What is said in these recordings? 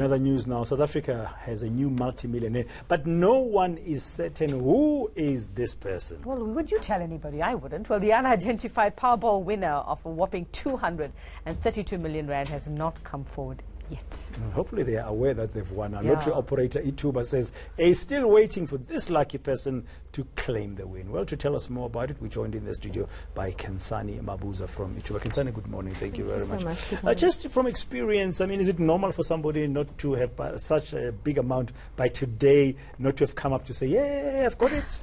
Another news now, South Africa has a new multimillionaire, but no one is certain who is this person. Well, would you tell anybody? I wouldn't. Well, the unidentified Powerball winner of a whopping 232 million rand has not come forward yet. Hopefully they are aware that they've won. Our lottery operator Ithuba says he's still waiting for this lucky person to claim the win. Well, to tell us more about it, we're joined in the studio by Khensani Mabuza from Ithuba. Khensani, good morning. Thank you very much. Just from experience, I mean, is it normal for somebody not to have such a big amount by today, not to have come up to say, yeah, I've got it?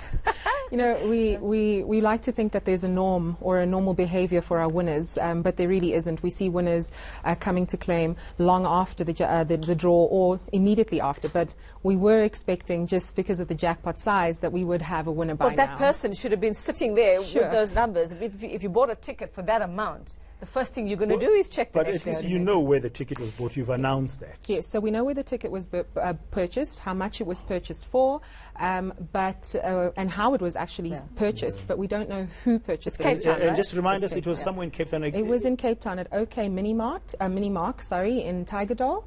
You know, we like to think that there's a norm or a normal behavior for our winners, but there really isn't. We see winners coming to claim long after the draw or immediately after, but we were expecting, just because of the jackpot size, that we would have a winner by now. Well, that person should have been sitting there with those numbers. If you bought a ticket for that amount, the first thing you're going to do is check the But at least you know where the ticket was bought. You've announced that. Yes, so we know where the ticket was purchased, how much it was purchased for, and how it was actually purchased, but we don't know who purchased it. Cape Town, and just remind us, it was somewhere in Cape Town. It was in Cape Town at OK Minimark, in Tigerdal,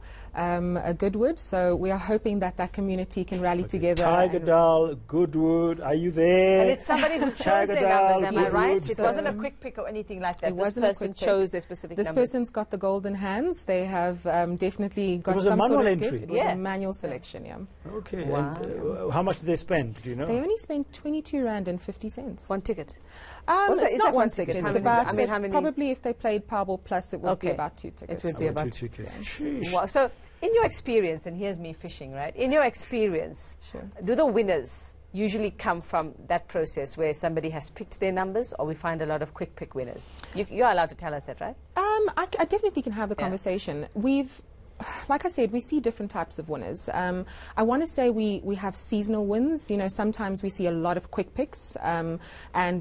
Goodwood. So we are hoping that that community can rally together. Tigerdal, Goodwood, are you there? And it's somebody who chose their numbers, am I right? It So wasn't a quick pick or anything like that. It this wasn't person chose their specific This numbers. person's got the golden hands. They have definitely got It was some a manual sort of entry. It was a manual selection, Okay. Wow. And how much did they spend? Do you know? They only spent 22 rand and 50 cents. One ticket. It's not one ticket. How It's many- about, I mean, how many probably if they played Powerball Plus, it would be about 2 tickets. It would be about 2 tickets. Yes. Wow. So, in your experience, and here's me fishing, right? In your experience, do the winners usually come from that process where somebody has picked their numbers, or we find a lot of quick pick winners? You're allowed to tell us that, right? I definitely can have the conversation. Like I said, we see different types of winners. I want to say we have seasonal wins. You know, sometimes we see a lot of quick picks, and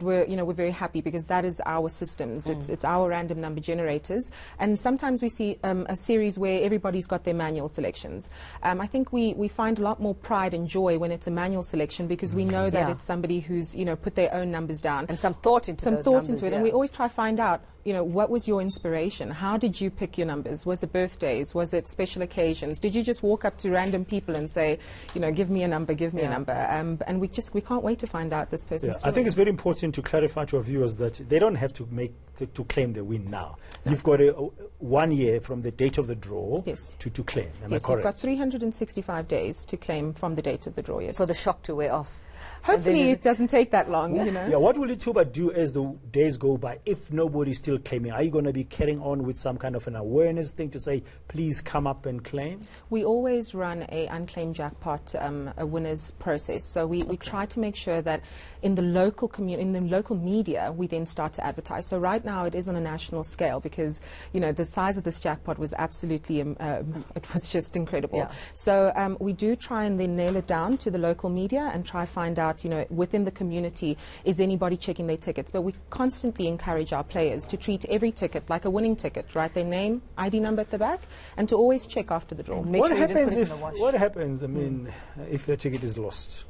we're very happy because that is our systems. It's our random number generators. And sometimes we see a series where everybody's got their manual selections. I think we find a lot more pride and joy when it's a manual selection because we know that it's somebody who's put their own numbers down and some thought into it. And we always try to find out, what was your inspiration? How did you pick your numbers? Was it birthdays? Was it special occasions? Did you just walk up to random people and say, give me a number, give me a number? And we can't wait to find out this person's story. I think it's very important to clarify to our viewers that they don't have to claim the win now. You've got 1 year from the date of the draw to claim. Am I correct? You've got 365 days to claim from the date of the draw, yes. For the shock to wear off. Hopefully it doesn't take that long, Yeah, what will Ithuba do as the days go by if nobody's still claiming? Are you going to be carrying on with some kind of an awareness thing to say, please come up and claim? We always run a unclaimed jackpot, a winners process. So we try to make sure that in the local in the local media, we then start to advertise. So right now it is on a national scale because, the size of this jackpot was absolutely, it was just incredible. Yeah. So we do try and then nail it down to the local media and try find out, within the community, is anybody checking their tickets? But we constantly encourage our players to treat every ticket like a winning ticket, write their name, ID number at the back, and to always check after the draw. What happens if the ticket is lost?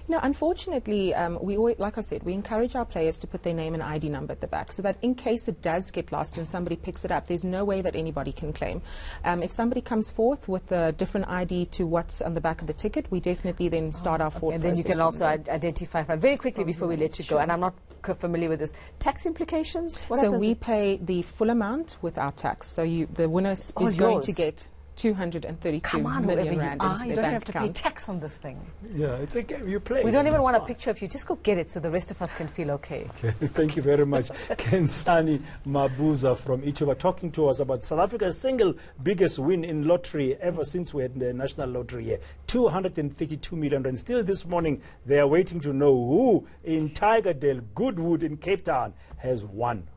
Unfortunately, like I said, we encourage our players to put their name and ID number at the back so that in case it does get lost and somebody picks it up, there's no way that anybody can claim. If somebody comes forth with a different ID to what's on the back of the ticket, we definitely then start our forward process. And then you can also identify very quickly before we let you go. And I'm not familiar with this. Tax implications? So we pay the full amount with our tax. So the winner is going to get 232 million rand into their bank account. You don't have to pay tax on this thing. Yeah, it's a game you play. We don't even want a picture of you. Just go get it so the rest of us can feel okay. Thank you very much. Khensani Mabuza from Ithuba talking to us about South Africa's single biggest win in lottery ever since we had the national lottery here. 232 million rand. Still this morning, they are waiting to know who in Tigerdale, Goodwood in Cape Town has won